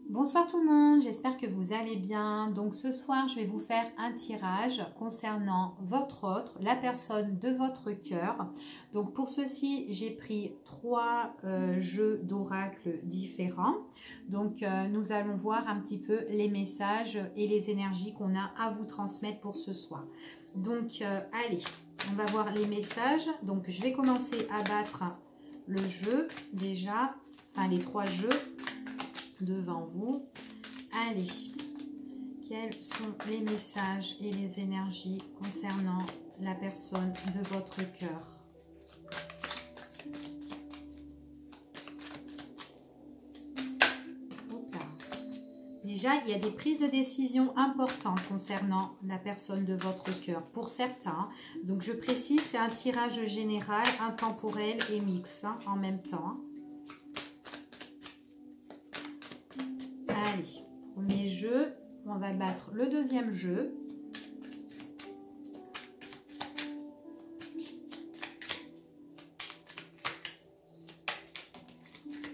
Bonsoir tout le monde, j'espère que vous allez bien. Donc ce soir, je vais vous faire un tirage concernant votre autre, la personne de votre cœur. Donc pour ceci, j'ai pris trois jeux d'oracle différents. Donc nous allons voir un petit peu les messages et les énergies qu'on a à vous transmettre pour ce soir. Donc allez, on va voir les messages. Donc je vais commencer à battre le jeu déjà, enfin les trois jeux devant vous. Allez, quels sont les messages et les énergies concernant la personne de votre cœur? Déjà, il y a des prises de décision importantes concernant la personne de votre cœur pour certains. Donc, je précise, c'est un tirage général, intemporel et mix en même temps. Allez, premier jeu, on va battre le deuxième jeu.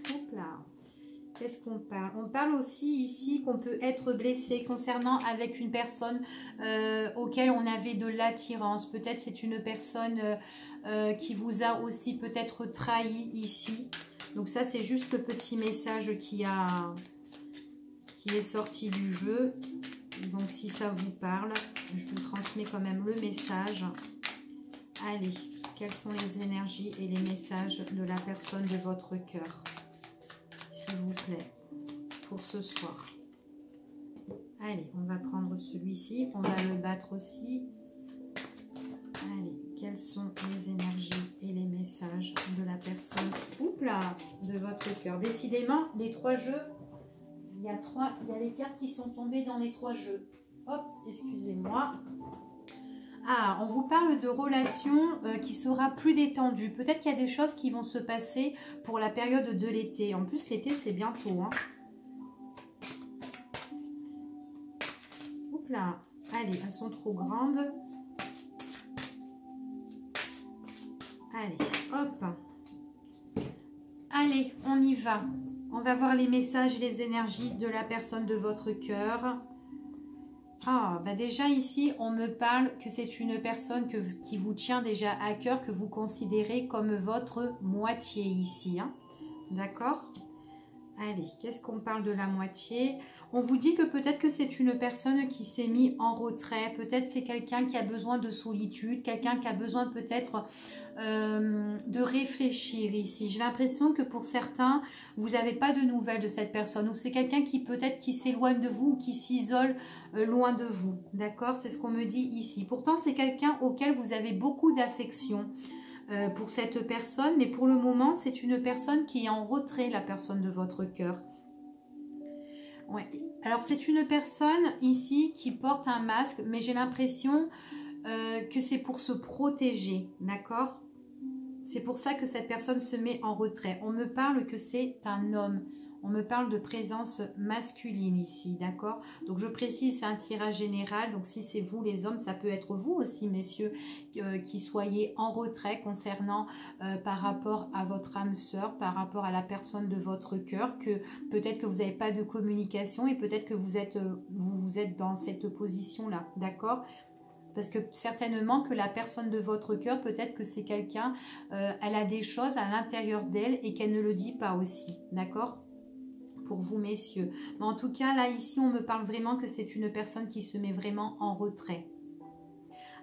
Hop là. Qu'est-ce qu'on parle? On parle aussi ici qu'on peut être blessé concernant avec une personne auquel on avait de l'attirance. Peut-être c'est une personne qui vous a aussi peut-être trahi ici. Donc ça, c'est juste le petit message qui est sorti du jeu. Donc si ça vous parle, je vous transmets quand même le message. Allez, quelles sont les énergies et les messages de la personne de votre cœur, s'il vous plaît, pour ce soir? Allez, on va prendre celui-ci, on va le battre aussi. Allez, quelles sont les énergies et les messages de la personne, oups là, de votre cœur? Décidément, les trois jeux, il y a les cartes qui sont tombées dans les trois jeux. Hop, excusez-moi. Ah, on vous parle de relations qui sera plus détendue. Peut-être qu'il y a des choses qui vont se passer pour la période de l'été. En plus, l'été, c'est bientôt. Hein. Oups là. Allez, elles sont trop grandes. Allez, hop. Allez, on y va. On va voir les messages et les énergies de la personne de votre cœur. Ah, bah déjà ici, on me parle que c'est une personne qui vous tient déjà à cœur, que vous considérez comme votre moitié ici. Hein. D'accord? Allez, qu'est-ce qu'on parle de la moitié? On vous dit que peut-être que c'est une personne qui s'est mise en retrait. Peut-être c'est quelqu'un qui a besoin de solitude, quelqu'un qui a besoin peut-être de réfléchir ici. J'ai l'impression que pour certains, vous n'avez pas de nouvelles de cette personne. Ou c'est quelqu'un qui peut-être qui s'éloigne de vous ou qui s'isole loin de vous. D'accord? C'est ce qu'on me dit ici. Pourtant, c'est quelqu'un auquel vous avez beaucoup d'affection. Pour cette personne, mais pour le moment, c'est une personne qui est en retrait, la personne de votre cœur. Ouais. Alors, c'est une personne ici qui porte un masque, mais j'ai l'impression que c'est pour se protéger, d'accord? C'est pour ça que cette personne se met en retrait. On me parle que c'est un homme. On me parle de présence masculine ici, d'accord? Donc, je précise, c'est un tirage général. Donc, si c'est vous les hommes, ça peut être vous aussi, messieurs, qui soyez en retrait concernant par rapport à votre âme sœur, par rapport à la personne de votre cœur, que peut-être que vous n'avez pas de communication et peut-être que vous êtes dans cette position-là, d'accord? Parce que certainement que la personne de votre cœur, peut-être que c'est quelqu'un, elle a des choses à l'intérieur d'elle et qu'elle ne le dit pas aussi, d'accord? Pour vous, messieurs. Mais en tout cas, là, ici, on me parle vraiment que c'est une personne qui se met vraiment en retrait.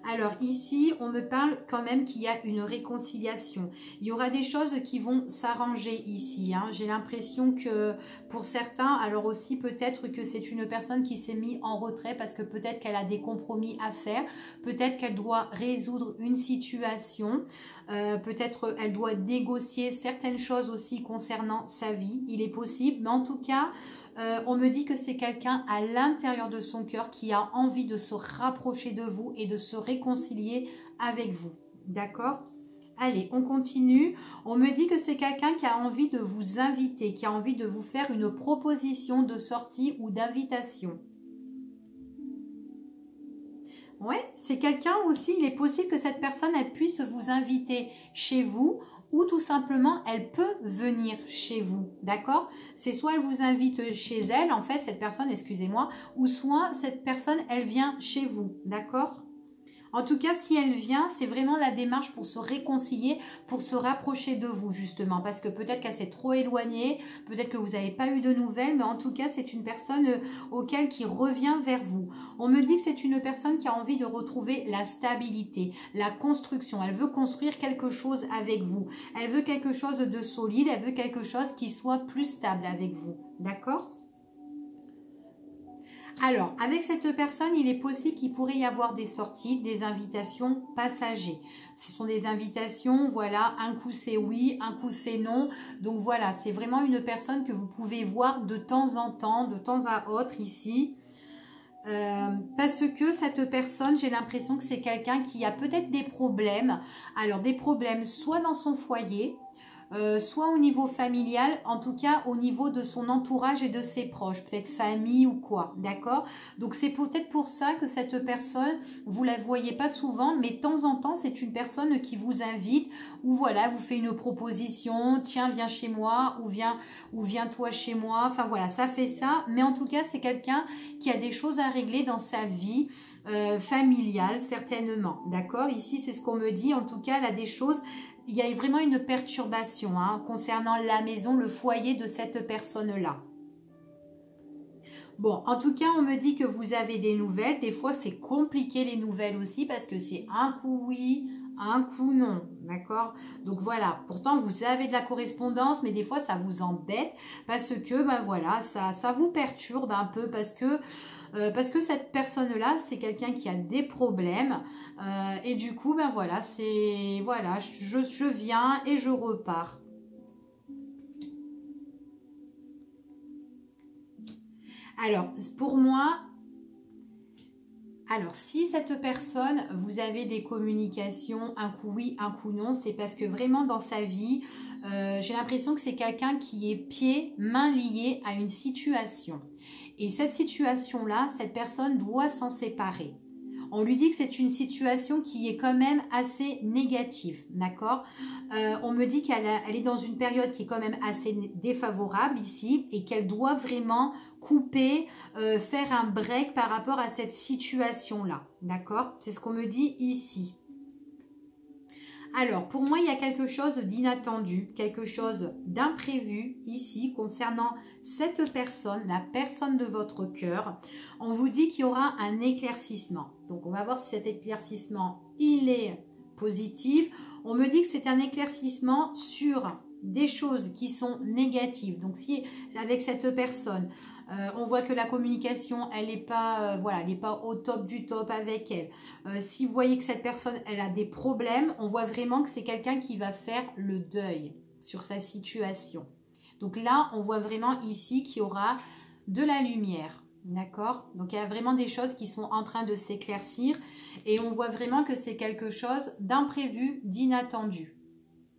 Alors ici, on me parle quand même qu'il y a une réconciliation. Il y aura des choses qui vont s'arranger ici. Hein. J'ai l'impression que pour certains, alors aussi peut-être que c'est une personne qui s'est mise en retrait parce que peut-être qu'elle a des compromis à faire. Peut-être qu'elle doit résoudre une situation. Peut-être elle doit négocier certaines choses aussi concernant sa vie. Il est possible, mais en tout cas... on me dit que c'est quelqu'un à l'intérieur de son cœur qui a envie de se rapprocher de vous et de se réconcilier avec vous. D'accord? Allez, on continue. On me dit que c'est quelqu'un qui a envie de vous inviter, qui a envie de vous faire une proposition de sortie ou d'invitation. Ouais, c'est quelqu'un aussi, il est possible que cette personne elle puisse vous inviter chez vous ou tout simplement, elle peut venir chez vous, d'accord? C'est soit elle vous invite chez elle, en fait, cette personne, excusez-moi, ou soit cette personne, elle vient chez vous, d'accord? En tout cas, si elle vient, c'est vraiment la démarche pour se réconcilier, pour se rapprocher de vous, justement. Parce que peut-être qu'elle s'est trop éloignée, peut-être que vous n'avez pas eu de nouvelles, mais en tout cas, c'est une personne auquel qui revient vers vous. On me dit que c'est une personne qui a envie de retrouver la stabilité, la construction. Elle veut construire quelque chose avec vous. Elle veut quelque chose de solide, elle veut quelque chose qui soit plus stable avec vous. D'accord ? Alors, avec cette personne, il est possible qu'il pourrait y avoir des sorties, des invitations passagères. Ce sont des invitations, voilà, un coup c'est oui, un coup c'est non. Donc voilà, c'est vraiment une personne que vous pouvez voir de temps en temps, de temps à autre ici. Parce que cette personne, j'ai l'impression que c'est quelqu'un qui a peut-être des problèmes. Alors, des problèmes soit dans son foyer, soit au niveau familial, en tout cas au niveau de son entourage et de ses proches, peut-être famille ou quoi, d'accord? Donc c'est peut-être pour ça que cette personne, vous la voyez pas souvent, mais de temps en temps, c'est une personne qui vous invite, ou voilà, vous fait une proposition, tiens, viens chez moi, ou viens toi chez moi, enfin voilà, ça fait ça, mais en tout cas, c'est quelqu'un qui a des choses à régler dans sa vie, familiale, certainement, d'accord? Ici, c'est ce qu'on me dit, en tout cas, elle a des choses. Il y a vraiment une perturbation concernant la maison, le foyer de cette personne-là. Bon, en tout cas, on me dit que vous avez des nouvelles. Des fois, c'est compliqué les nouvelles aussi parce que c'est un coup oui, un coup non. D'accord? Donc voilà, pourtant, vous avez de la correspondance, mais des fois, ça vous embête parce que, ben voilà, ça vous perturbe un peu parce que cette personne-là, c'est quelqu'un qui a des problèmes et du coup, ben voilà, c'est voilà, je viens et je repars. Alors, pour moi, alors si cette personne, vous avez des communications, un coup oui, un coup non, c'est parce que vraiment dans sa vie, j'ai l'impression que c'est quelqu'un qui est pieds, mains liés à une situation. Et cette situation-là, cette personne doit s'en séparer. On lui dit que c'est une situation qui est quand même assez négative, d'accord? On me dit qu'elle est dans une période qui est quand même assez défavorable ici et qu'elle doit vraiment couper, faire un break par rapport à cette situation-là, d'accord? C'est ce qu'on me dit ici. Alors, pour moi, il y a quelque chose d'inattendu, quelque chose d'imprévu ici concernant cette personne, la personne de votre cœur. On vous dit qu'il y aura un éclaircissement. Donc, on va voir si cet éclaircissement, il est positif. On me dit que c'est un éclaircissement sur des choses qui sont négatives. Donc, si avec cette personne, on voit que la communication, elle n'est pas, voilà, elle n'est pas au top du top avec elle. Si vous voyez que cette personne, elle a des problèmes, on voit vraiment que c'est quelqu'un qui va faire le deuil sur sa situation. Donc là, on voit vraiment ici qu'il y aura de la lumière. D'accord? Donc il y a vraiment des choses qui sont en train de s'éclaircir et on voit vraiment que c'est quelque chose d'imprévu, d'inattendu.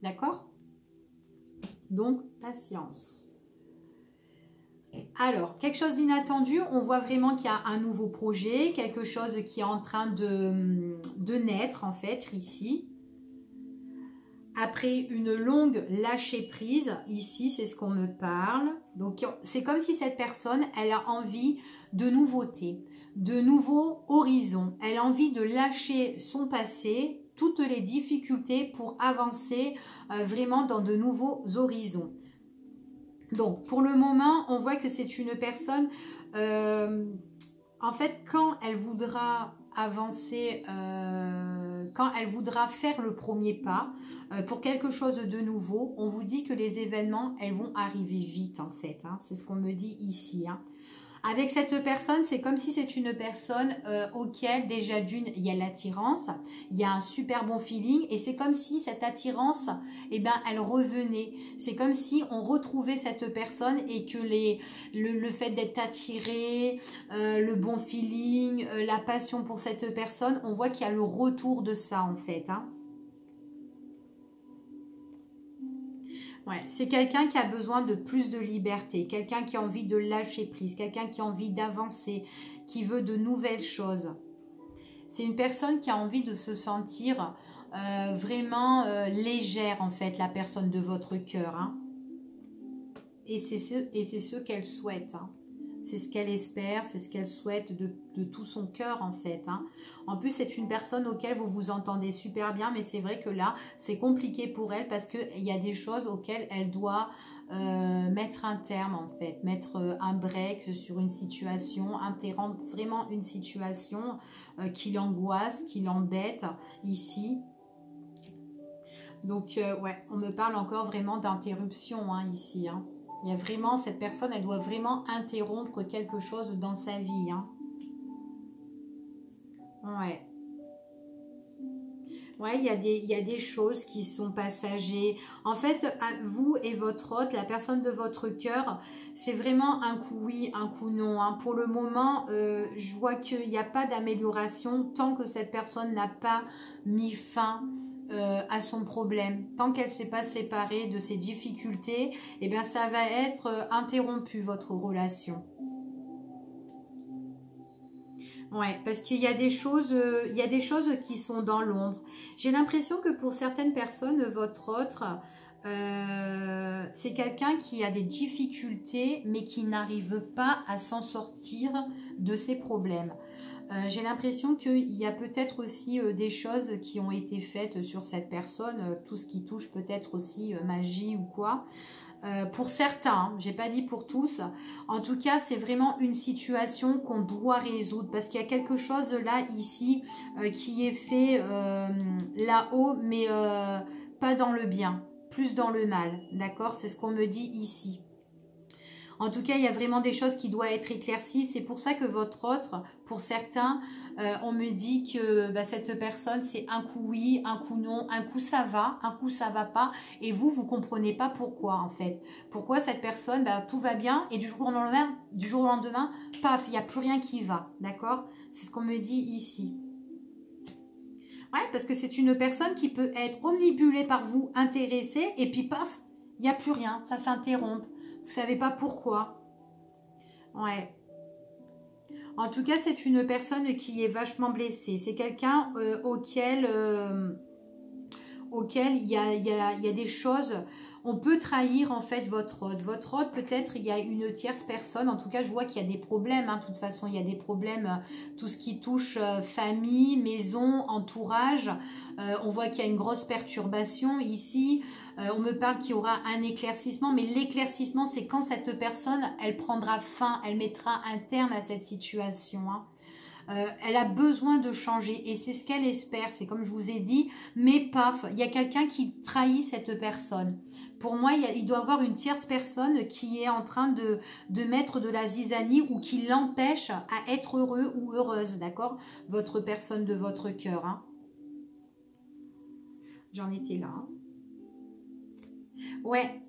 D'accord? Donc, patience. Alors, quelque chose d'inattendu, on voit vraiment qu'il y a un nouveau projet, quelque chose qui est en train de naître en fait ici. Après une longue lâcher prise, ici c'est ce qu'on me parle. Donc c'est comme si cette personne, elle a envie de nouveautés, de nouveaux horizons. Elle a envie de lâcher son passé, toutes les difficultés pour avancer vraiment dans de nouveaux horizons. Donc, pour le moment, on voit que c'est une personne, en fait, quand elle voudra avancer, quand elle voudra faire le premier pas pour quelque chose de nouveau, on vous dit que les événements, elles vont arriver vite, en fait. Hein, c'est ce qu'on me dit ici. Hein. Avec cette personne, c'est comme si c'est une personne auquel déjà d'une, il y a l'attirance, il y a un super bon feeling et c'est comme si cette attirance, eh ben, elle revenait. C'est comme si on retrouvait cette personne et que le fait d'être attiré, le bon feeling, la passion pour cette personne, on voit qu'il y a le retour de ça en fait. Hein. Ouais, c'est quelqu'un qui a besoin de plus de liberté, quelqu'un qui a envie de lâcher prise, quelqu'un qui a envie d'avancer, qui veut de nouvelles choses. C'est une personne qui a envie de se sentir vraiment légère en fait, la personne de votre cœur. Hein. Et c'est ce qu'elle souhaite. Hein. C'est ce qu'elle espère, c'est ce qu'elle souhaite de tout son cœur en fait. Hein. En plus, c'est une personne auquel vous vous entendez super bien, mais c'est vrai que là, c'est compliqué pour elle parce qu'il y a des choses auxquelles elle doit mettre un terme en fait, mettre un break sur une situation, interrompre vraiment une situation qui l'angoisse, qui l'embête ici. Donc, ouais, on me parle encore vraiment d'interruption hein, ici. Hein. Il y a vraiment, cette personne, elle doit vraiment interrompre quelque chose dans sa vie. Hein. Ouais. Ouais, il y a des choses qui sont passagères. En fait, vous et votre hôte, la personne de votre cœur, c'est vraiment un coup oui, un coup non. Hein. Pour le moment, je vois qu'il n'y a pas d'amélioration tant que cette personne n'a pas mis fin à son problème. Tant qu'elle ne s'est pas séparée de ses difficultés, eh bien, ça va être interrompu, votre relation. Ouais, parce qu'il y a des choses, qui sont dans l'ombre. J'ai l'impression que pour certaines personnes, votre autre, c'est quelqu'un qui a des difficultés, mais qui n'arrive pas à s'en sortir de ses problèmes. J'ai l'impression qu'il y a peut-être aussi des choses qui ont été faites sur cette personne, tout ce qui touche peut-être aussi magie ou quoi. Pour certains, hein, j'ai pas dit pour tous. En tout cas, c'est vraiment une situation qu'on doit résoudre parce qu'il y a quelque chose là, ici, qui est fait là-haut, mais pas dans le bien, plus dans le mal. D'accord? C'est ce qu'on me dit ici. En tout cas, il y a vraiment des choses qui doivent être éclaircies. C'est pour ça que votre autre, pour certains, on me dit que bah, cette personne, c'est un coup oui, un coup non, un coup ça va, un coup ça va pas. Et vous, vous comprenez pas pourquoi en fait. Pourquoi cette personne, bah, tout va bien et du jour au lendemain, paf, il n'y a plus rien qui va. D'accord? C'est ce qu'on me dit ici. Ouais, parce que c'est une personne qui peut être omnibulée par vous, intéressée, et puis paf, il n'y a plus rien, ça s'interrompt. Vous savez pas pourquoi. Ouais. En tout cas, c'est une personne qui est vachement blessée. C'est quelqu'un auquel il y a des choses. On peut trahir en fait votre hôte. Votre hôte, peut-être, il y a une tierce personne. En tout cas, je vois qu'il y a des problèmes. Hein. De toute façon, il y a des problèmes. Tout ce qui touche famille, maison, entourage. On voit qu'il y a une grosse perturbation ici. On me parle qu'il y aura un éclaircissement. Mais l'éclaircissement, c'est quand cette personne, elle prendra fin. Elle mettra un terme à cette situation. Hein. Elle a besoin de changer et c'est ce qu'elle espère, c'est comme je vous ai dit, mais paf, il y a quelqu'un qui trahit cette personne. Pour moi, il doit y avoir une tierce personne qui est en train de mettre de la zizanie ou qui l'empêche à être heureux ou heureuse, d'accord? Votre personne de votre cœur. Hein. J'en étais là. Hein. Ouais,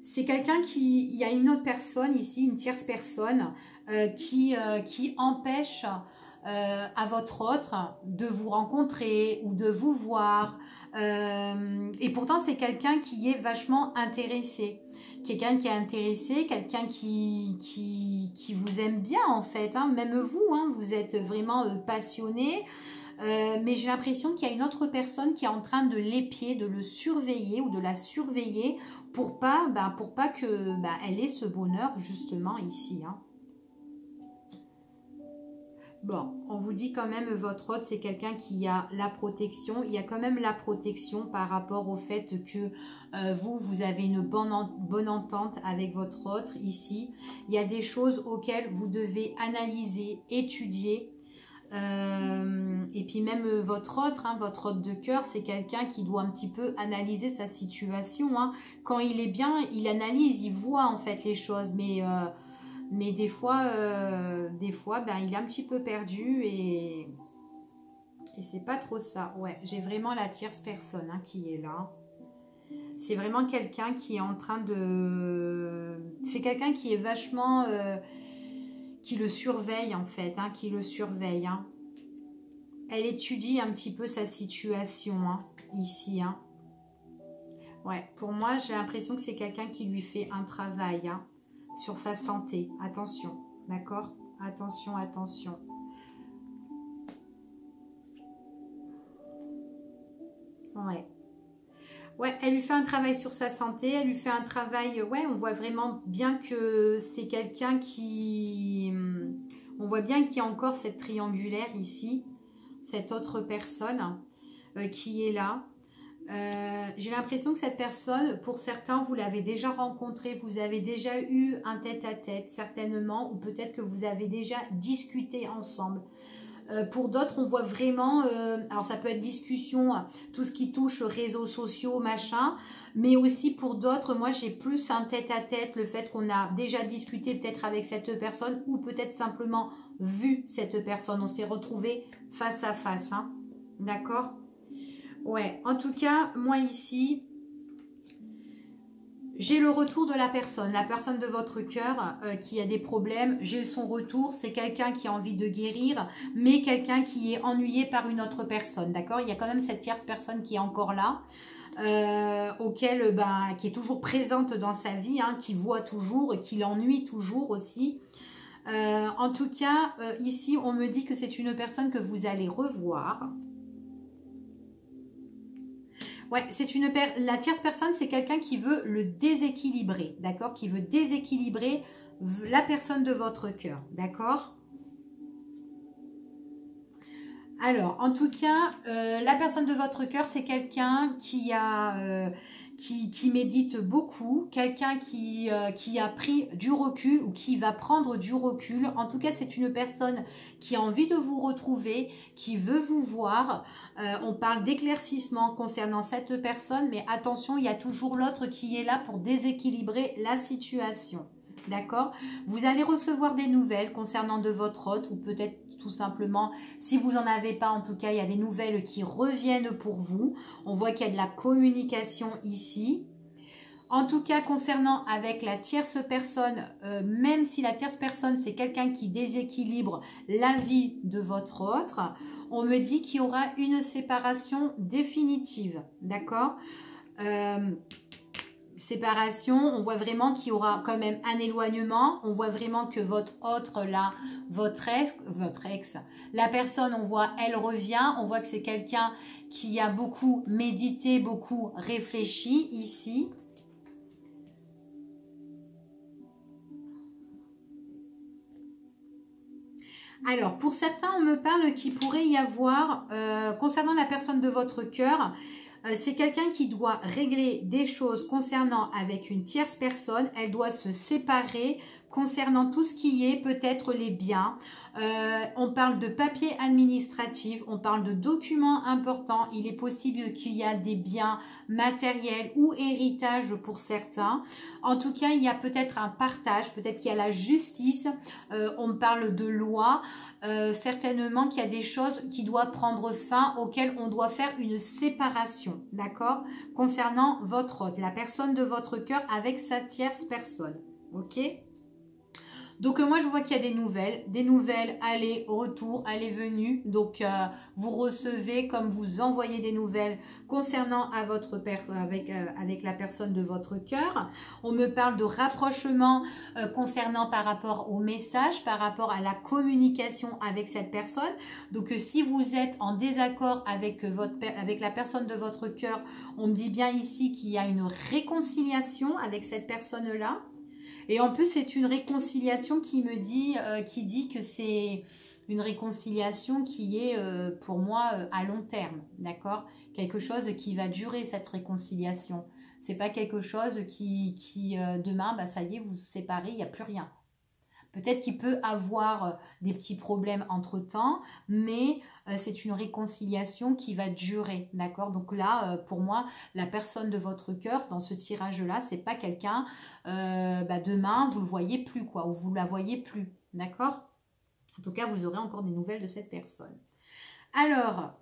c'est quelqu'un qui... Il y a une autre personne ici, une tierce personne, qui empêche à votre autre de vous rencontrer ou de vous voir. Et pourtant, c'est quelqu'un qui est vachement intéressé. Quelqu'un qui est intéressé, quelqu'un qui vous aime bien en fait. Hein. Même vous, hein, vous êtes vraiment passionné. Mais j'ai l'impression qu'il y a une autre personne qui est en train de l'épier, de le surveiller ou de la surveiller pour pas que elle ait ce bonheur justement ici. Hein. Bon, on vous dit quand même votre hôte, c'est quelqu'un qui a la protection. Il y a quand même la protection par rapport au fait que vous avez une bonne entente avec votre hôte ici. Il y a des choses auxquelles vous devez analyser, étudier. Et puis même votre hôte de cœur, c'est quelqu'un qui doit un petit peu analyser sa situation. Hein. Quand il est bien, il analyse, il voit en fait les choses, mais des fois il est un petit peu perdu et c'est pas trop ça. Ouais, j'ai vraiment la tierce personne hein, qui est là. C'est vraiment quelqu'un qui est en train de... C'est quelqu'un qui est vachement... qui le surveille en fait, hein, qui le surveille. Hein. Elle étudie un petit peu sa situation hein, ici. Hein. Ouais, pour moi, j'ai l'impression que c'est quelqu'un qui lui fait un travail hein, sur sa santé. Attention, d'accord? Attention, attention. Ouais. Ouais, elle lui fait un travail sur sa santé, elle lui fait un travail, ouais, on voit vraiment bien que c'est quelqu'un qui... On voit bien qu'il y a encore cette triangulaire ici, cette autre personne qui est là. J'ai l'impression que cette personne, pour certains, vous l'avez déjà rencontrée, vous avez déjà eu un tête-à-tête, certainement, ou peut-être que vous avez déjà discuté ensemble. Pour d'autres, on voit vraiment, alors ça peut être discussion, tout ce qui touche réseaux sociaux, machin, mais aussi pour d'autres, moi j'ai plus un tête-à-tête, le fait qu'on a déjà discuté peut-être avec cette personne ou peut-être simplement vu cette personne, on s'est retrouvé face à face, hein. D'accord? Ouais, en tout cas, moi ici, j'ai le retour de la personne de votre cœur qui a des problèmes. J'ai son retour, c'est quelqu'un qui a envie de guérir, mais quelqu'un qui est ennuyé par une autre personne, d'accord? Il y a quand même cette tierce personne qui est encore là, qui est toujours présente dans sa vie, hein, qui voit toujours, qui l'ennuie toujours aussi. En tout cas, ici, on me dit que c'est une personne que vous allez revoir. Ouais, la tierce personne, c'est quelqu'un qui veut le déséquilibrer, d'accord? Qui veut déséquilibrer la personne de votre cœur, d'accord? Alors, en tout cas, la personne de votre cœur, c'est quelqu'un qui médite beaucoup, quelqu'un qui a pris du recul ou qui va prendre du recul. En tout cas, c'est une personne qui a envie de vous retrouver, qui veut vous voir. On parle d'éclaircissement concernant cette personne, mais attention, il y a toujours l'autre qui est là pour déséquilibrer la situation. D'accord? Vous allez recevoir des nouvelles concernant de votre hôte ou peut-être tout simplement, si vous n'en avez pas, en tout cas, il y a des nouvelles qui reviennent pour vous. On voit qu'il y a de la communication ici. En tout cas, concernant avec la tierce personne, même si la tierce personne, c'est quelqu'un qui déséquilibre la vie de votre autre, on me dit qu'il y aura une séparation définitive. D'accord? Séparation, on voit vraiment qu'il y aura quand même un éloignement, on voit vraiment que votre autre là, votre ex, la personne, on voit, elle revient, on voit que c'est quelqu'un qui a beaucoup médité, beaucoup réfléchi ici. Alors, pour certains, on me parle qu'il pourrait y avoir, concernant la personne de votre cœur, c'est quelqu'un qui doit régler des choses concernant avec une tierce personne. Elle doit se séparer concernant tout ce qui est peut-être les biens. On parle de papier administratif, on parle de documents importants. Il est possible qu'il y a des biens matériels ou héritages pour certains. En tout cas, il y a peut-être un partage, peut-être qu'il y a la justice. On parle de loi. Certainement qu'il y a des choses qui doivent prendre fin, auxquelles on doit faire une séparation, d'accord? Concernant votre hôte, la personne de votre cœur avec sa tierce personne, ok? Donc moi je vois qu'il y a des nouvelles aller, retour, aller, venue. Donc vous recevez comme vous envoyez des nouvelles concernant à votre avec la personne de votre cœur. On me parle de rapprochement concernant par rapport au message, par rapport à la communication avec cette personne. Donc si vous êtes en désaccord avec la personne de votre cœur, on me dit bien ici qu'il y a une réconciliation avec cette personne-là. Et en plus, c'est une réconciliation qui dit que c'est une réconciliation qui est pour moi à long terme, d'accord? Quelque chose qui va durer cette réconciliation. C'est pas quelque chose qui demain, bah, ça y est, vous vous séparez, il n'y a plus rien. Peut-être qu'il peut avoir des petits problèmes entre-temps, mais c'est une réconciliation qui va durer, d'accord? Donc là, pour moi, la personne de votre cœur, dans ce tirage-là, c'est pas quelqu'un, demain, vous le voyez plus, quoi, ou vous la voyez plus, d'accord? En tout cas, vous aurez encore des nouvelles de cette personne. Alors,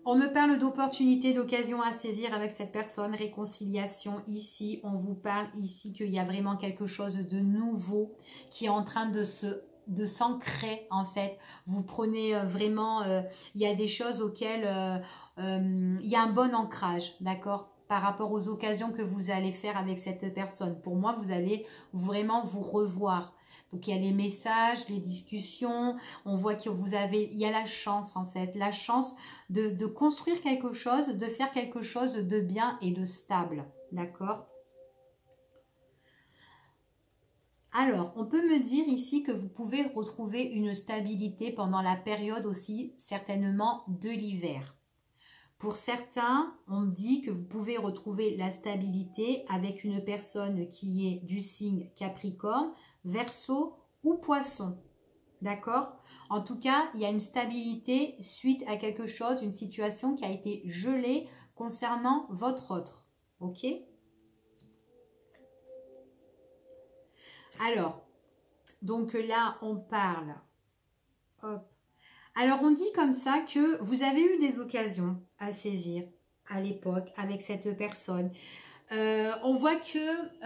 on me parle d'opportunités, d'occasions à saisir avec cette personne, réconciliation ici. On vous parle ici qu'il y a vraiment quelque chose de nouveau qui est en train de s'ancrer en fait. Vous prenez vraiment, il y a des choses auxquelles il y a un bon ancrage, d'accord, par rapport aux occasions que vous allez faire avec cette personne. Pour moi, vous allez vraiment vous revoir. Donc, il y a les messages, les discussions. On voit que il y a la chance, en fait. La chance de construire quelque chose, de faire quelque chose de bien et de stable. D'accord? Alors, on peut me dire ici que vous pouvez retrouver une stabilité pendant la période aussi, certainement, de l'hiver. Pour certains, on me dit que vous pouvez retrouver la stabilité avec une personne qui est du signe Capricorne, Verseau ou Poisson. D'accord? En tout cas, il y a une stabilité suite à quelque chose, une situation qui a été gelée concernant votre autre. Ok? Alors, donc là, on parle. Hop. Alors, on dit comme ça que vous avez eu des occasions à saisir à l'époque avec cette personne. On voit que,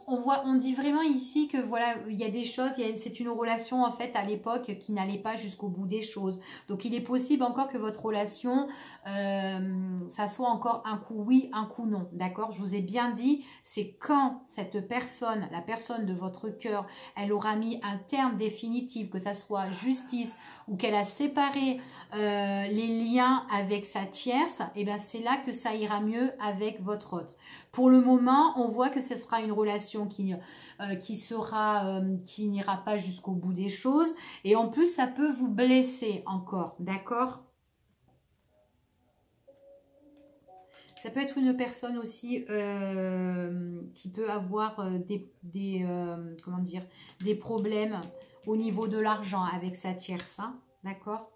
on dit vraiment ici que voilà, il y a des choses, c'est une relation en fait à l'époque qui n'allait pas jusqu'au bout des choses. Donc il est possible encore que votre relation, ça soit encore un coup oui, un coup non. D'accord? Je vous ai bien dit, c'est quand cette personne, la personne de votre cœur, elle aura mis un terme définitif, que ça soit justice ou qu'elle a séparé les liens avec sa tierce, et bien c'est là que ça ira mieux avec votre autre. Pour le moment, on voit que ce sera une relation qui n'ira pas jusqu'au bout des choses. Et en plus, ça peut vous blesser encore. D'accord? Ça peut être une personne aussi qui peut avoir comment dire, des problèmes au niveau de l'argent avec sa tierce. Hein, d'accord?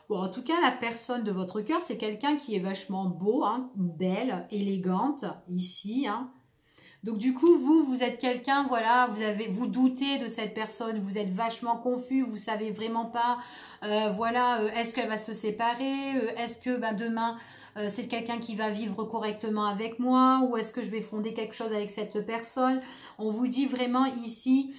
Bon, en tout cas, la personne de votre cœur, c'est quelqu'un qui est vachement beau, hein, belle, élégante, ici. Hein. Donc, du coup, vous êtes quelqu'un, voilà, vous doutez de cette personne, vous êtes vachement confus, vous savez vraiment pas, voilà, est-ce qu'elle va se séparer, est-ce que demain, c'est quelqu'un qui va vivre correctement avec moi, ou est-ce que je vais fonder quelque chose avec cette personne. On vous dit vraiment ici...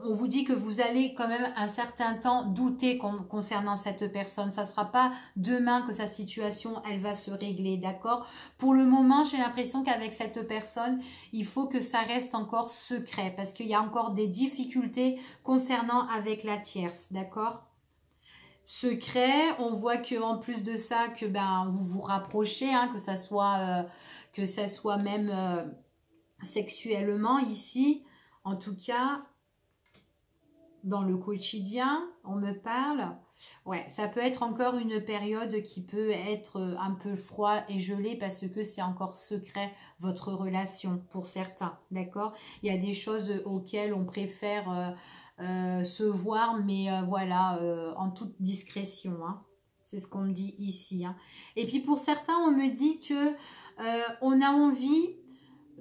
on vous dit que vous allez quand même un certain temps douter concernant cette personne. Ça ne sera pas demain que sa situation, elle va se régler, d'accord? Pour le moment, j'ai l'impression qu'avec cette personne, il faut que ça reste encore secret parce qu'il y a encore des difficultés concernant avec la tierce, d'accord? Secret, on voit que en plus de ça, que vous vous rapprochez, hein, que ça soit même sexuellement ici. En tout cas... Dans le quotidien, on me parle. Ouais, ça peut être encore une période qui peut être un peu froid et gelée parce que c'est encore secret votre relation pour certains, d'accord? Il y a des choses auxquelles on préfère se voir, mais voilà, en toute discrétion, hein. C'est ce qu'on me dit ici. Hein. Et puis pour certains, on me dit que on a envie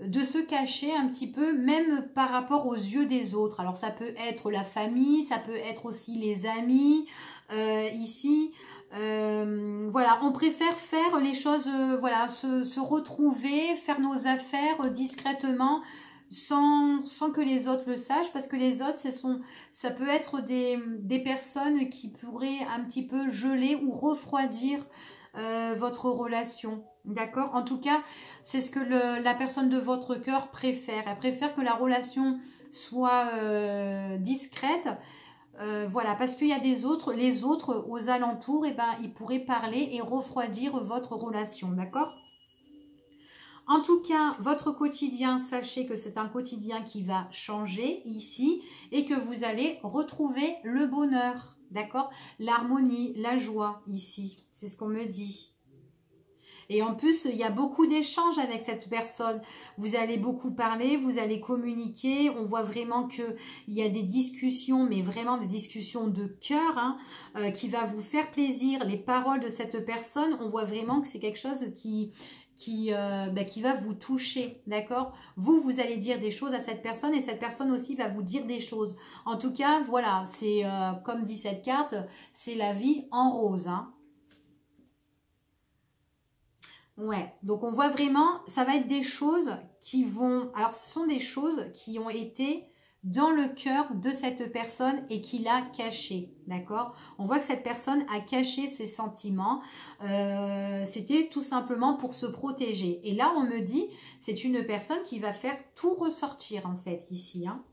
de se cacher un petit peu, même par rapport aux yeux des autres. Alors ça peut être la famille, ça peut être aussi les amis, ici. Voilà, on préfère faire les choses, voilà, se retrouver, faire nos affaires discrètement, sans que les autres le sachent, parce que les autres, ça peut être des personnes qui pourraient un petit peu geler ou refroidir votre relation. D'accord? En tout cas, c'est ce que la personne de votre cœur préfère. Elle préfère que la relation soit discrète. Voilà, parce qu'il y a les autres aux alentours, et ils pourraient parler et refroidir votre relation. D'accord? En tout cas, votre quotidien, sachez que c'est un quotidien qui va changer ici et que vous allez retrouver le bonheur. D'accord? L'harmonie, la joie ici. C'est ce qu'on me dit. Et en plus, il y a beaucoup d'échanges avec cette personne. Vous allez beaucoup parler, vous allez communiquer. On voit vraiment qu'il y a des discussions, mais vraiment des discussions de cœur, hein, qui va vous faire plaisir. Les paroles de cette personne, on voit vraiment que c'est quelque chose qui va vous toucher, d'accord? Vous allez dire des choses à cette personne et cette personne aussi va vous dire des choses. En tout cas, voilà, c'est comme dit cette carte, c'est la vie en rose, hein. Ouais, donc on voit vraiment, ça va être des choses qui vont... Alors, ce sont des choses qui ont été dans le cœur de cette personne et qu'il a caché, d'accord? On voit que cette personne a caché ses sentiments, c'était tout simplement pour se protéger. Et là, on me dit, c'est une personne qui va faire tout ressortir, en fait, ici, hein.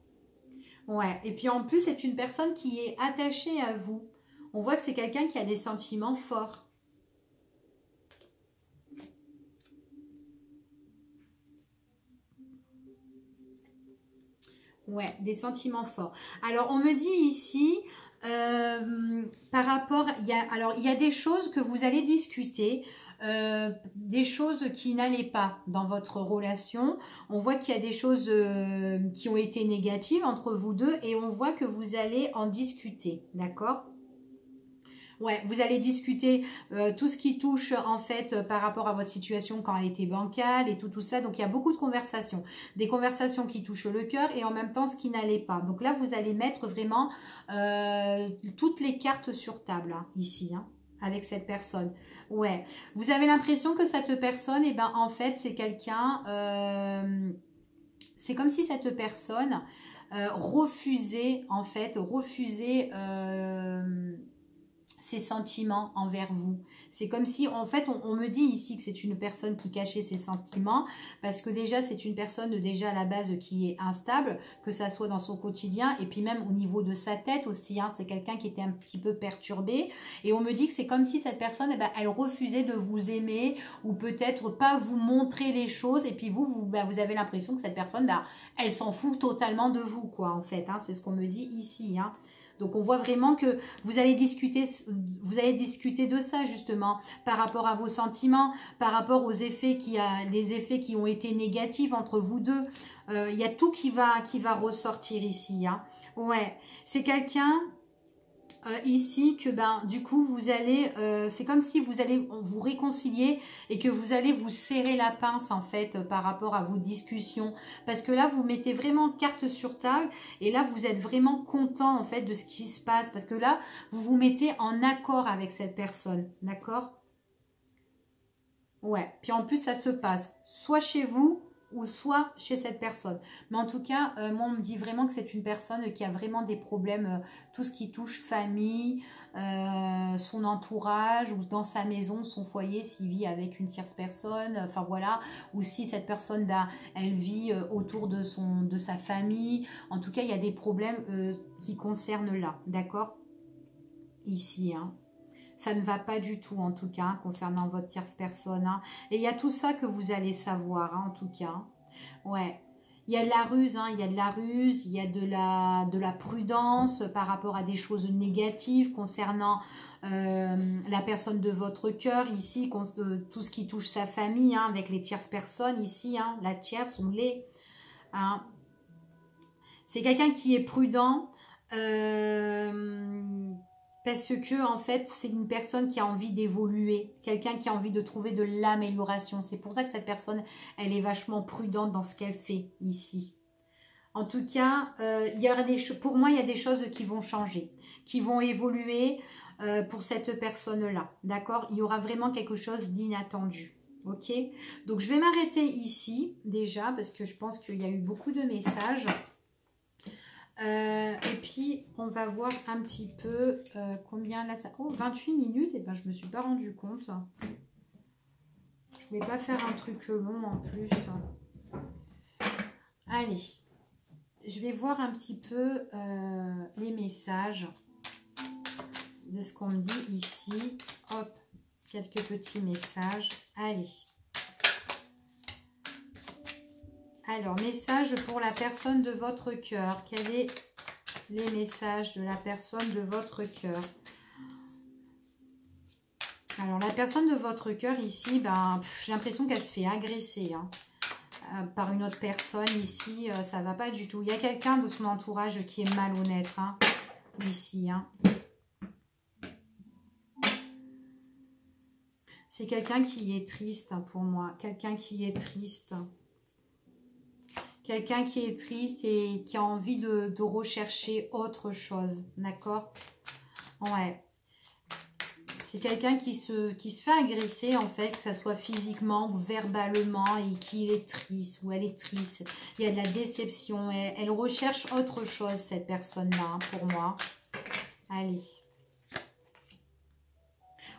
Ouais, et puis en plus, c'est une personne qui est attachée à vous. On voit que c'est quelqu'un qui a des sentiments forts. Ouais, des sentiments forts. Alors, on me dit ici, par rapport, il y a des choses que vous allez discuter, des choses qui n'allaient pas dans votre relation. On voit qu'il y a des choses qui ont été négatives entre vous deux et on voit que vous allez en discuter, d'accord? Ouais, vous allez discuter tout ce qui touche en fait par rapport à votre situation quand elle était bancale et tout ça. Donc il y a beaucoup de conversations. Des conversations qui touchent le cœur et en même temps ce qui n'allait pas. Donc là, vous allez mettre vraiment toutes les cartes sur table hein, ici, hein, avec cette personne. Ouais, vous avez l'impression que cette personne, eh ben, en fait, c'est quelqu'un... c'est comme si cette personne refusait, en fait, refusait... ses sentiments envers vous. C'est comme si, en fait, on me dit ici que c'est une personne qui cachait ses sentiments, parce que déjà, c'est une personne déjà à la base qui est instable, que ça soit dans son quotidien, et puis même au niveau de sa tête aussi, hein, c'est quelqu'un qui était un petit peu perturbé, et on me dit que c'est comme si cette personne, eh ben, elle refusait de vous aimer, ou peut-être pas vous montrer les choses, et puis vous avez l'impression que cette personne, elle s'en fout totalement de vous, quoi, en fait, hein, c'est ce qu'on me dit ici, hein. Donc on voit vraiment que vous allez discuter de ça justement par rapport à vos sentiments, par rapport aux effets les effets qui ont été négatifs entre vous deux. Il y a tout qui va ressortir ici, hein. Ouais, c'est quelqu'un ici que du coup vous allez, c'est comme si vous allez vous réconcilier et que vous allez vous serrer la pince en fait par rapport à vos discussions, parce que là vous mettez vraiment carte sur table et là vous êtes vraiment content en fait de ce qui se passe, parce que là vous vous mettez en accord avec cette personne, d'accord? Ouais, puis en plus ça se passe soit chez vous ou soit chez cette personne. Mais en tout cas, moi on me dit vraiment que c'est une personne qui a vraiment des problèmes, tout ce qui touche famille, son entourage ou dans sa maison, son foyer, s'il vit avec une tierce personne, enfin voilà, ou si cette personne, elle vit autour de sa famille. En tout cas, il y a des problèmes qui concernent là, d'accord? Ici, hein. Ça ne va pas du tout en tout cas hein, concernant votre tierce personne. Hein. Et il y a tout ça que vous allez savoir hein, en tout cas. Ouais. Il y a de la ruse, hein, il y a de la ruse, il y a de la prudence par rapport à des choses négatives concernant la personne de votre cœur ici, tout ce qui touche sa famille hein, avec les tierces personnes ici, hein, la tierce ou les. Hein. C'est quelqu'un qui est prudent. Parce que en fait c'est une personne qui a envie d'évoluer, quelqu'un qui a envie de trouver de l'amélioration. C'est pour ça que cette personne elle est vachement prudente dans ce qu'elle fait ici. En tout cas, pour moi il y a des choses qui vont changer, qui vont évoluer pour cette personne-là. D'accord? Il y aura vraiment quelque chose d'inattendu. Ok? Donc je vais m'arrêter ici déjà parce que je pense qu'il y a eu beaucoup de messages. Et puis on va voir un petit peu combien là ça... Oh, 28 minutes, et ben je me suis pas rendu compte. Je voulais pas faire un truc long en plus. Allez, je vais voir un petit peu les messages de ce qu'on me dit ici. Hop, quelques petits messages. Allez. Alors, message pour la personne de votre cœur. Quels sont les messages de la personne de votre cœur? Alors, la personne de votre cœur ici, j'ai l'impression qu'elle se fait agresser hein, par une autre personne ici. Ça va pas du tout. Il y a quelqu'un de son entourage qui est malhonnête hein, ici. Hein. C'est quelqu'un qui est triste hein, pour moi. Quelqu'un qui est triste. Quelqu'un qui est triste et qui a envie de rechercher autre chose. D'accord? Ouais. C'est quelqu'un qui se fait agresser, en fait, que ce soit physiquement ou verbalement, et qu'il est triste ou elle est triste. Il y a de la déception. Elle recherche autre chose, cette personne-là, pour moi. Allez.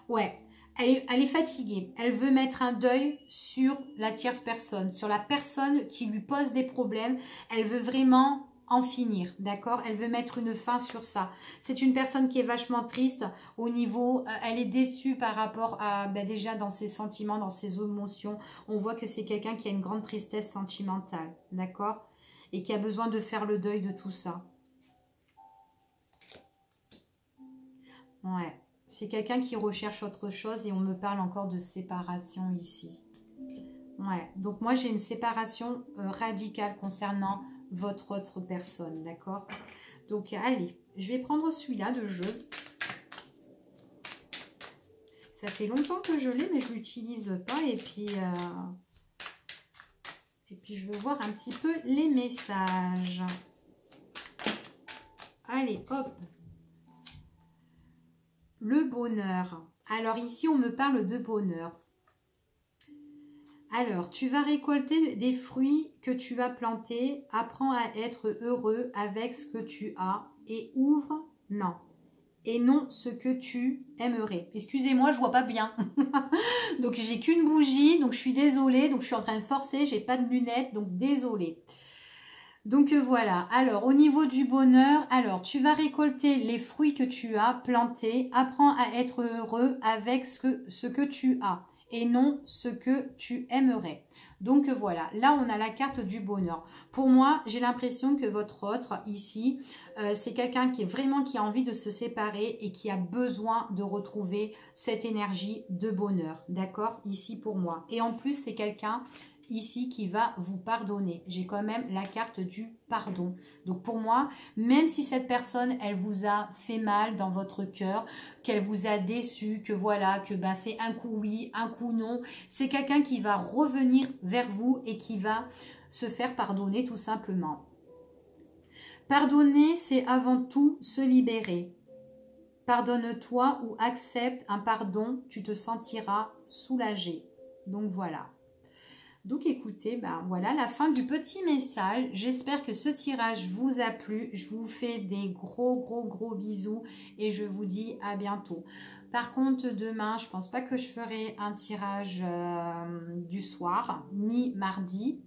Ouais, elle est fatiguée. Elle veut mettre un deuil sur la tierce personne, sur la personne qui lui pose des problèmes. Elle veut vraiment en finir, d'accord? Elle veut mettre une fin sur ça. C'est une personne qui est vachement triste au niveau... elle est déçue par rapport à... déjà dans ses sentiments, dans ses émotions. On voit que c'est quelqu'un qui a une grande tristesse sentimentale, d'accord? Et qui a besoin de faire le deuil de tout ça. Ouais. C'est quelqu'un qui recherche autre chose et on me parle encore de séparation ici. Ouais, donc moi j'ai une séparation radicale concernant votre autre personne, d'accord? Donc allez, je vais prendre celui-là de jeu. Ça fait longtemps que je l'ai mais je ne l'utilise pas et puis je veux voir un petit peu les messages. Allez, hop. Le bonheur. Alors ici, on me parle de bonheur. Alors, tu vas récolter des fruits que tu as plantés. Apprends à être heureux avec ce que tu as. Et ouvre, non. Et non ce que tu aimerais. Excusez-moi, je vois pas bien. Donc, j'ai qu'une bougie. Donc, je suis désolée. Donc, je suis en train de forcer. J'ai pas de lunettes. Donc, désolée. Donc voilà, alors au niveau du bonheur, alors tu vas récolter les fruits que tu as plantés, apprends à être heureux avec ce que tu as et non ce que tu aimerais. Donc voilà, là on a la carte du bonheur. Pour moi, j'ai l'impression que votre autre ici, c'est quelqu'un qui a envie de se séparer et qui a besoin de retrouver cette énergie de bonheur, d'accord? Ici pour moi. Et en plus, c'est quelqu'un ici qui va vous pardonner. J'ai quand même la carte du pardon. Donc pour moi, même si cette personne, elle vous a fait mal dans votre cœur, qu'elle vous a déçu, que voilà, que ben c'est un coup oui, un coup non, c'est quelqu'un qui va revenir vers vous et qui va se faire pardonner tout simplement. Pardonner, c'est avant tout se libérer. Pardonne-toi ou accepte un pardon, tu te sentiras soulagé. Donc voilà. Donc écoutez, ben voilà la fin du petit message. J'espère que ce tirage vous a plu. Je vous fais des gros bisous et je vous dis à bientôt. Par contre, demain, je pense pas que je ferai un tirage du soir, ni mardi.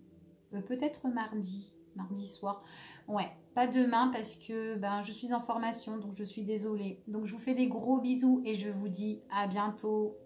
Peut-être mardi soir. Ouais, pas demain parce que ben, je suis en formation, donc je suis désolée. Donc je vous fais des gros bisous et je vous dis à bientôt.